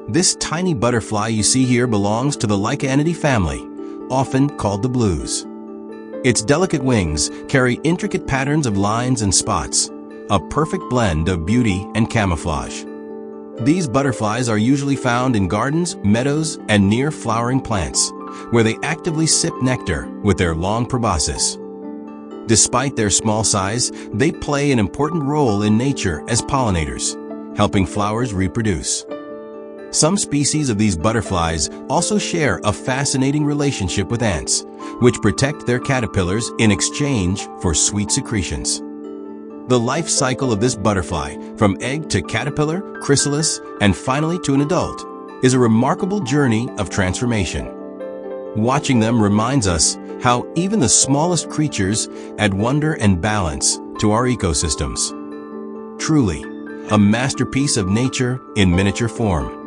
This tiny butterfly you see here belongs to the Lycaenidae family, often called the blues. Its delicate wings carry intricate patterns of lines and spots, a perfect blend of beauty and camouflage. These butterflies are usually found in gardens, meadows, and near flowering plants, where they actively sip nectar with their long proboscis. Despite their small size, they play an important role in nature as pollinators, helping flowers reproduce. Some species of these butterflies also share a fascinating relationship with ants, which protect their caterpillars in exchange for sweet secretions. The life cycle of this butterfly, from egg to caterpillar, chrysalis, and finally to an adult, is a remarkable journey of transformation. Watching them reminds us how even the smallest creatures add wonder and balance to our ecosystems. Truly, a masterpiece of nature in miniature form.